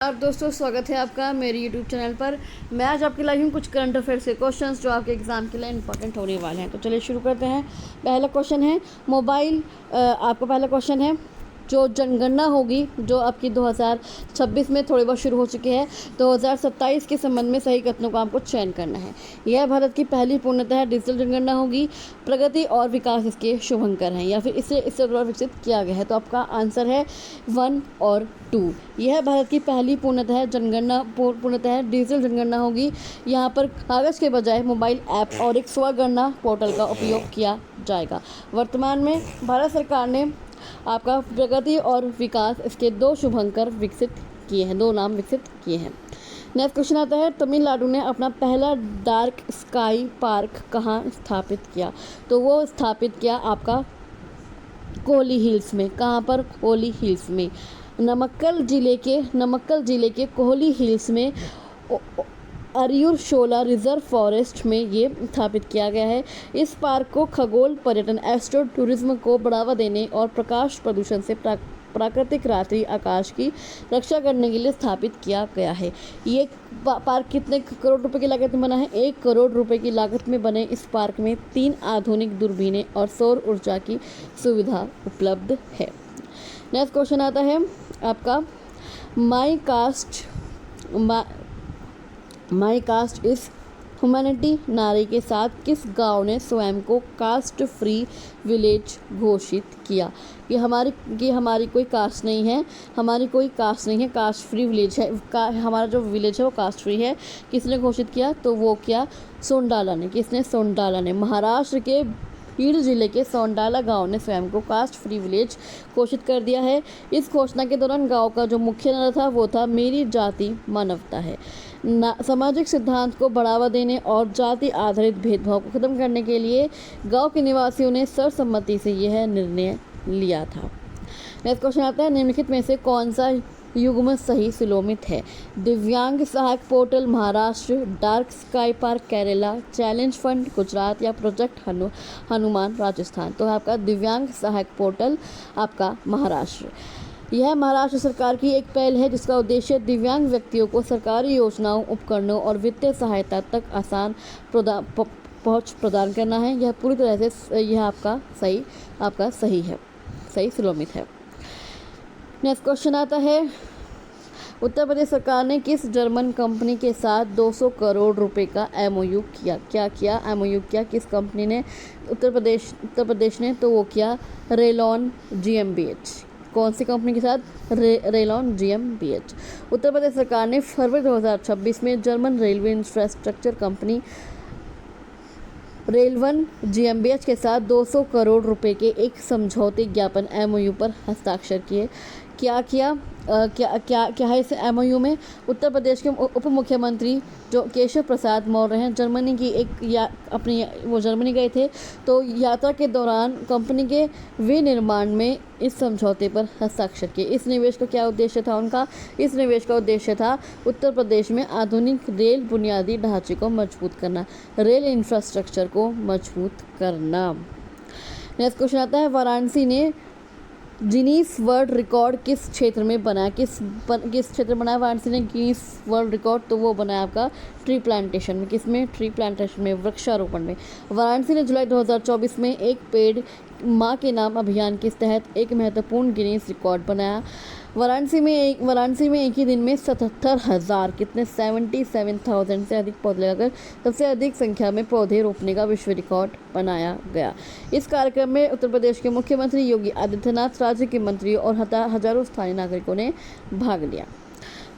और दोस्तों स्वागत है आपका मेरे यूट्यूब चैनल पर। मैं आज आपके लाई हूँ कुछ करंट अफेयर्स के क्वेश्चंस जो आपके एग्ज़ाम के लिए इंपॉर्टेंट होने वाले हैं। तो चलिए शुरू करते हैं। पहला क्वेश्चन है आपका पहला क्वेश्चन है जो जनगणना होगी जो आपकी 2026 में थोड़ी बहुत शुरू हो चुकी है, 2027 के संबंध में सही कथनों का आपको चयन करना है। यह भारत की पहली पूर्णतः डिजिटल जनगणना होगी। प्रगति और विकास इसके शुभंकर हैं या फिर इससे द्वारा विकसित किया गया है। तो आपका आंसर है 1 और 2। यह भारत की पहली पूर्णतः डिजिटल जनगणना होगी। यहाँ पर कागज़ के बजाय मोबाइल ऐप और एक स्वगणना पोर्टल का उपयोग किया जाएगा। वर्तमान में भारत सरकार ने आपका प्रगति और विकास इसके दो नाम विकसित किए हैं। नेक्स्ट क्वेश्चन आता है, तमिलनाडु ने अपना पहला डार्क स्काई पार्क कहाँ स्थापित किया? तो वो स्थापित किया आपका कोली हिल्स में। कहाँ पर? कोली हिल्स में। नमक्कल जिले के कोहली हिल्स में अरियूर शोला रिजर्व फॉरेस्ट में ये स्थापित किया गया है। इस पार्क को खगोल पर्यटन, एस्ट्रो टूरिज्म को बढ़ावा देने और प्रकाश प्रदूषण से प्राकृतिक रात्रि आकाश की रक्षा करने के लिए स्थापित किया गया है। ये पार्क कितने करोड़ रुपए की लागत में बना है? 1 करोड़ रुपए की लागत में बने इस पार्क में 3 आधुनिक दूरबीनें और सौर ऊर्जा की सुविधा उपलब्ध है। नेक्स्ट क्वेश्चन आता है आपका, माई कास्ट इज ह्यूमैनिटी नारे के साथ किस गांव ने स्वयं को कास्ट फ्री विलेज घोषित किया? ये हमारी कोई कास्ट नहीं है, कास्ट फ्री विलेज है। हमारा जो विलेज है वो कास्ट फ्री है। किसने घोषित किया? तो वो क्या, सोंडाला ने। किसने? सोंडाला ने। महाराष्ट्र के बीड जिले के सोंडाला गांव ने स्वयं को कास्ट फ्री विलेज घोषित कर दिया है। इस घोषणा के दौरान गांव का जो मुख्य नारा था वो था, मेरी जाति मानवता है। सामाजिक सिद्धांत को बढ़ावा देने और जाति आधारित भेदभाव को खत्म करने के लिए गांव के निवासियों ने सर्वसम्मति से यह निर्णय लिया था। नेक्स्ट क्वेश्चन आता है, निम्नलिखित में से कौन सा युग्म सही सुलोमित है? दिव्यांग सहायक portal Maharashtra, dark sky park Kerala, challenge fund Gujarat या प्रोजेक्ट हनुमान राजस्थान? तो आपका दिव्यांग सहायक पोर्टल आपका महाराष्ट्र। यह महाराष्ट्र सरकार की एक पहल है जिसका उद्देश्य दिव्यांग व्यक्तियों को सरकारी योजनाओं, उपकरणों और वित्तीय सहायता तक आसान पहुंच प्रदान करना है। यह पूरी तरह से यह आपका सही सुलोमित है। नेक्स्ट क्वेश्चन आता है, उत्तर प्रदेश सरकार ने किस जर्मन कंपनी के साथ 200 करोड़ रुपए का MOU किया? MOU किया किस कंपनी ने? उत्तर प्रदेश ने। तो वो किया रेलॉन GmbH। कौन सी कंपनी के साथ? रेलॉन GmbH। उत्तर प्रदेश सरकार ने फरवरी 2026 में German railway infrastructure company RailOne GmbH के साथ 200 करोड़ रुपए के एक समझौते ज्ञापन MOU पर हस्ताक्षर किए। क्या है इस MOU में? उत्तर प्रदेश के उप मुख्यमंत्री जो केशव प्रसाद मौर्य हैं, जर्मनी गए थे। तो यात्रा के दौरान कंपनी के विनिर्माण में इस समझौते पर हस्ताक्षर किए। इस निवेश का क्या उद्देश्य था उनका? इस निवेश का उद्देश्य था उत्तर प्रदेश में आधुनिक रेल बुनियादी ढांचे को मजबूत करना, रेल इंफ्रास्ट्रक्चर को मजबूत करना। नेक्स्ट क्वेश्चन आता है, वाराणसी ने गिनीज वर्ल्ड रिकॉर्ड किस क्षेत्र में बनाया? किस क्षेत्र में बनाया वाराणसी ने गिनीज वर्ल्ड रिकॉर्ड? तो वो बनाया आपका ट्री प्लांटेशन में। किसमें? ट्री प्लांटेशन में, वृक्षारोपण में। वाराणसी ने जुलाई 2024 में एक पेड़ माँ के नाम अभियान के तहत एक महत्वपूर्ण गिनीज रिकॉर्ड बनाया। वाराणसी में एक ही दिन में 77,000 77,000 से अधिक पौधे लगाकर सबसे अधिक संख्या में पौधे रोपने का विश्व रिकॉर्ड बनाया गया। इस कार्यक्रम में उत्तर प्रदेश के मुख्यमंत्री योगी आदित्यनाथ, राज्य के मंत्रियों और हजारों स्थानीय नागरिकों ने भाग लिया।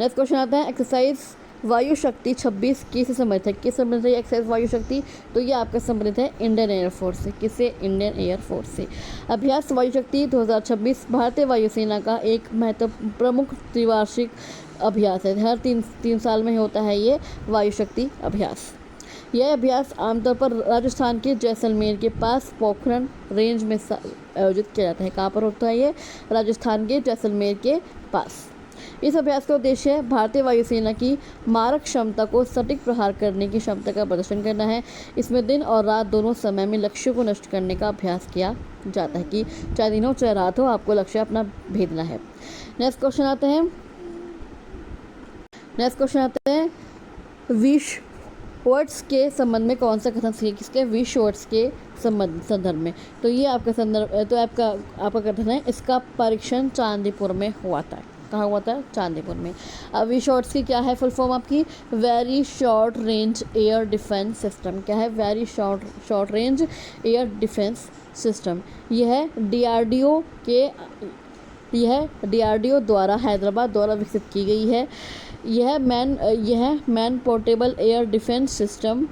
नेक्स्ट क्वेश्चन आता है, एक्सरसाइज वायु शक्ति 26 किससे संबंधित है? किस संबंधित है एक्सरसाइज वायु शक्ति? तो ये आपका संबंधित है इंडियन एयरफोर्स से। किससे? इंडियन एयरफोर्स से। अभ्यास वायु शक्ति 2026 भारतीय वायुसेना का एक प्रमुख त्रिवार्षिक अभ्यास है। हर तीन साल में होता है ये वायु शक्ति अभ्यास। यह अभ्यास आमतौर पर राजस्थान के जैसलमेर के पास पोखरण रेंज में आयोजित किया जाता है। कहाँ पर होता है ये? राजस्थान के जैसलमेर के पास। इस अभ्यास का उद्देश्य भारतीय वायुसेना की मारक क्षमता को सटीक प्रहार करने की क्षमता का प्रदर्शन करना है। इसमें दिन और रात दोनों समय में लक्ष्यों को नष्ट करने का अभ्यास किया जाता है कि चाहे दिन हो चाहे रात हो, आपको लक्ष्य अपना भेदना है। नेक्स्ट क्वेश्चन आता है, नेक्स्ट क्वेश्चन आते हैं, विशवर्ड्स के संबंध में कौन सा कथन सही है? किसके? विशवर्ड्स के संदर्भ में। तो ये आपका संदर्भ, तो आपका कथन है, इसका परीक्षण चांदीपुर में हुआ था। कहाँ हुआ था? चांदीपुर में। अब विशवर्ड्स की क्या है फुल फॉर्म आपकी? Very short range air defence system. क्या है? Very short range air defence system. यह डीआरडीओ द्वारा हैदराबाद द्वारा विकसित की गई है। यह man portable air defence system,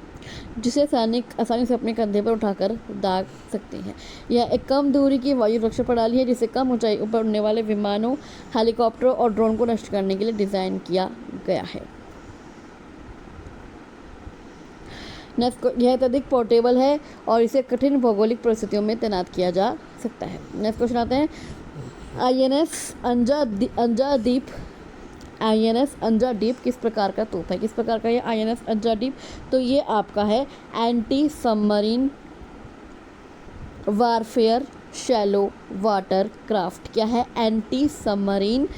जिसे सैनिक आसानी से अपने कंधे पर उठाकर दाग सकते हैं। यह एक कम दूरी की वायु रक्षा प्रणाली है, जिसे कम ऊंचाई पर उड़ने वाले विमानों, हेलीकॉप्टरों और ड्रोन को नष्ट करने के लिए डिज़ाइन किया गया है। नेक्स्ट, यह अत्यधिक पोर्टेबल है और इसे कठिन भौगोलिक परिस्थितियों में तैनात किया जा सकता है। नेक्स्ट क्वेश्चन आते हैं, आईएनएस अंजादीप किस प्रकार का तोप है? किस प्रकार का ये आईएनएस अंजादीप? तो ये आपका है anti submarine warfare shallow water craft. क्या है? Anti submarine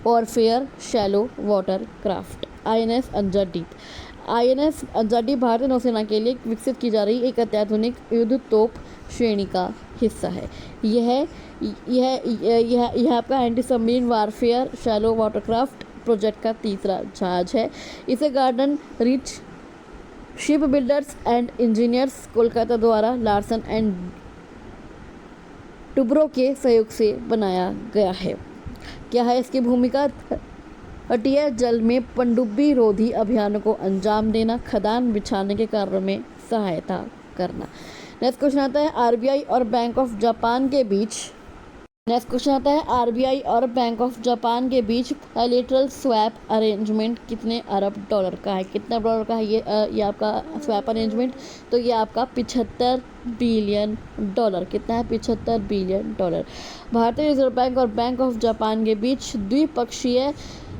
warfare shallow water craft, INS Anjadip. INS Anjadip भारतीय नौसेना के लिए विकसित की जा रही एक अत्याधुनिक युद्ध तोप श्रेणी का हिस्सा है। यह आपका anti submarine warfare shallow watercraft project का तीसरा जहाज है। इसे garden rich ship builders and engineers Kolkata द्वारा लार्सन एंड टुब्रो के सहयोग से बनाया गया है। क्या है इसकी भूमिका? तटीय जल में पनडुब्बी रोधी अभियानों को अंजाम देना, खदान बिछाने के कार्यों में सहायता करना। नेक्स्ट क्वेश्चन आता है, आरबीआई और बैंक ऑफ जापान के बीच बायलैटरल स्वैप अरेंजमेंट कितने अरब डॉलर का है? कितना डॉलर का है ये आपका स्वैप अरेंजमेंट? तो ये आपका 75 बिलियन डॉलर। कितना है? 75 बिलियन डॉलर। भारतीय रिजर्व बैंक और बैंक ऑफ जापान के बीच द्विपक्षीय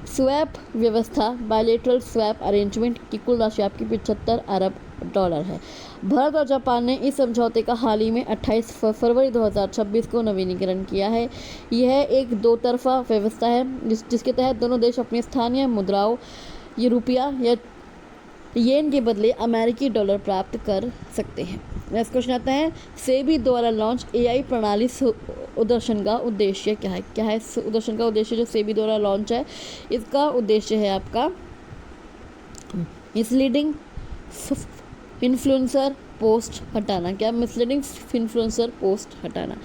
स्वैप व्यवस्था बायलैटरल स्वैप अरेंजमेंट की कुल राशि आपकी 75 अरब डॉलर है। भारत और जापान ने इस समझौते का हाल ही में 28 फरवरी 2026 को नवीनीकरण किया है। यह एक दो तरफा व्यवस्था है जिसके तहत दोनों देश अपनी स्थानीय मुद्राओं रुपया या येन के बदले अमेरिकी डॉलर प्राप्त कर सकते हैं। नेक्स्ट क्वेश्चन आता है, सेबी द्वारा लॉन्च एआई प्रणाली सुदर्शन का उद्देश्य क्या है? क्या है सुदर्शन का उद्देश्य जो सेबी द्वारा लॉन्च है? इसका उद्देश्य है आपका मिसलीडिंग इन्फ्लुएंसर पोस्ट हटाना। क्या? मिसलीडिंग इन्फ्लुएंसर पोस्ट हटाना।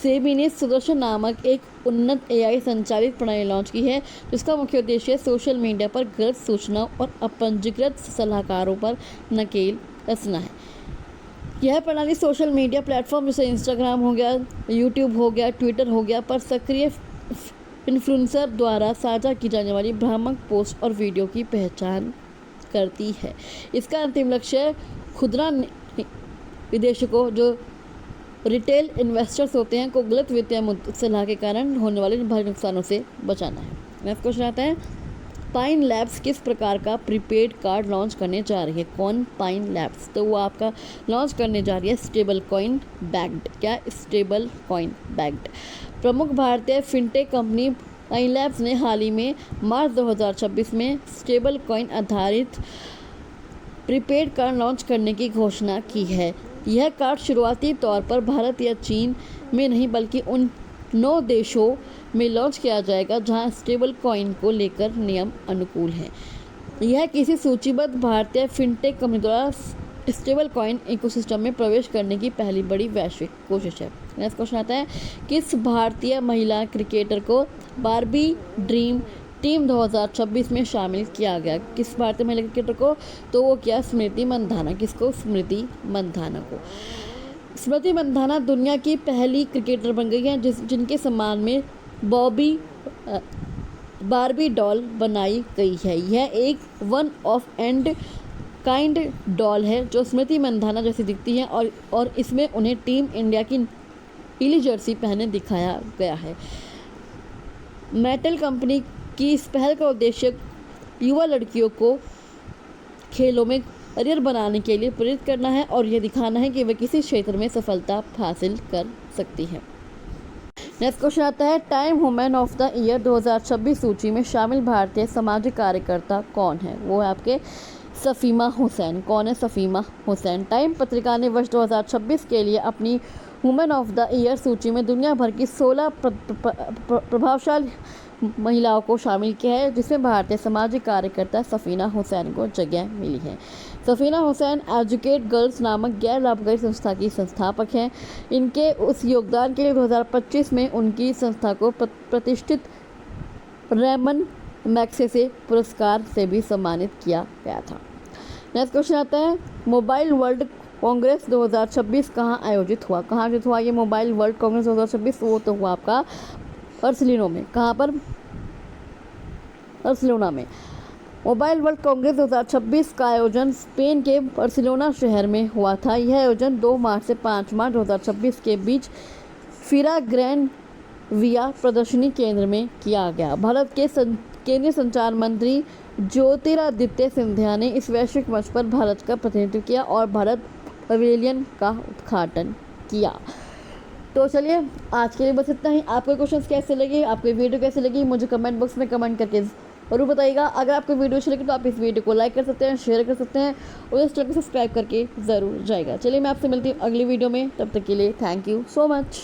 सेबी ने सुदर्शन नामक एक उन्नत एआई संचालित प्रणाली लॉन्च की है, जिसका मुख्य उद्देश्य सोशल मीडिया पर गलत सूचना और अपंजीकृत सलाहकारों पर नकेल कसना है। यह प्रणाली सोशल मीडिया प्लेटफॉर्म जैसे इंस्टाग्राम हो गया, यूट्यूब हो गया, ट्विटर हो गया पर सक्रिय इन्फ्लुएंसर द्वारा साझा की जाने वाली भ्रामक पोस्ट और वीडियो की पहचान करती है। इसका अंतिम लक्ष्य खुदरा निवेशकों जो रिटेल इन्वेस्टर्स होते हैं को गलत वित्तीय सलाह के कारण होने वाले भारी नुकसानों से बचाना है। नेक्स्ट क्वेश्चन आता है, पाइन लैब्स किस प्रकार का प्रीपेड कार्ड लॉन्च करने जा रही है? कौन? Pine labs. तो वो आपका लॉन्च करने जा रही है स्टेबल कॉइन बैक्ड। क्या? Stable coin backed. प्रमुख भारतीय फिनटेक कंपनी पाइन लैब्स ने हाल ही में मार्च 2026 में स्टेबल कॉइन आधारित प्रीपेड कार्ड लॉन्च करने की घोषणा की है। यह कार्ड शुरुआती तौर पर भारत या चीन में नहीं बल्कि उन 9 देशों में लॉन्च किया जाएगा जहां स्टेबल कॉइन को लेकर नियम अनुकूल हैं। यह किसी सूचीबद्ध भारतीय फिनटेक कंपनी द्वारा स्टेबल कॉइन इकोसिस्टम में प्रवेश करने की पहली बड़ी वैश्विक कोशिश है। नेक्स्ट क्वेश्चन आता है, किस भारतीय महिला क्रिकेटर को बारबी ड्रीम टीम 2026 में शामिल किया गया? किस भारतीय महिला क्रिकेटर को? तो वो क्या? स्मृति मंधाना। किसको? स्मृति मंधाना को। स्मृति मंधाना दुनिया की पहली क्रिकेटर बन गई है जिनके सम्मान में बारबी डॉल बनाई गई है। यह एक one of and kind doll है जो स्मृति मंधाना जैसी दिखती है और इसमें उन्हें टीम इंडिया की नीली जर्सी पहने दिखाया गया है। मैटेल कंपनी की इस पहल का उद्देश्य युवा लड़कियों को खेलों में करियर बनाने के लिए प्रेरित करना है और यह दिखाना है कि वे किसी क्षेत्र में सफलता हासिल कर सकती हैं। नेक्स्ट क्वेश्चन आता है, time women of the year 2026 सूची में शामिल भारतीय सामाजिक कार्यकर्ता कौन है? वो है आपके सफ़ीमा हुसैन। कौन है? सफ़ीमा हुसैन। टाइम पत्रिका ने वर्ष 2026 के लिए अपनी वुमेन ऑफ द ईयर सूची में दुनिया भर की 16 प्रभावशाली महिलाओं को शामिल किया है, जिसमें भारतीय सामाजिक कार्यकर्ता सफ़ीना हुसैन को जगह मिली है। सफ़ीना हुसैन एजुकेट गर्ल्स नामक गैर लाभकारी संस्था की संस्थापक हैं। इनके उस योगदान के लिए 2025 में उनकी संस्था को प्रतिष्ठित रेमन मैग्सेसे पुरस्कार से भी सम्मानित किया गया था। नेक्स्ट क्वेश्चन आता है, मोबाइल वर्ल्ड कांग्रेस 2026 कहाँ आयोजित हुआ? कहाँ आयोजित हुआ ये मोबाइल वर्ल्ड कांग्रेस 2026? वो तो हुआ आपका बार्सिलोना में। कहाँ पर? बार्सिलोना में। मोबाइल वर्ल्ड कांग्रेस 2026 का आयोजन स्पेन के बार्सिलोना शहर में हुआ था। यह आयोजन 2 मार्च से 5 मार्च 2026 के बीच फिरा ग्रैंड विया प्रदर्शनी केंद्र में किया गया। भारत के केंद्रीय संचार मंत्री ज्योतिरादित्य सिंधिया ने इस वैश्विक मंच पर भारत का प्रतिनिधित्व किया और भारत पवेलियन का उद्घाटन किया। तो चलिए आज के लिए बस इतना ही। आपके क्वेश्चंस कैसे लगे, आपकी वीडियो कैसे लगी, मुझे कमेंट बॉक्स में कमेंट करके जरूर बताइएगा। अगर आपको वीडियो अच्छी लगी तो आप इस वीडियो को लाइक कर सकते हैं, शेयर कर सकते हैं और इस चैनल को सब्सक्राइब करके ज़रूर जाएगा। चलिए मैं आपसे मिलती हूँ अगली वीडियो में, तब तक के लिए थैंक यू सो मच।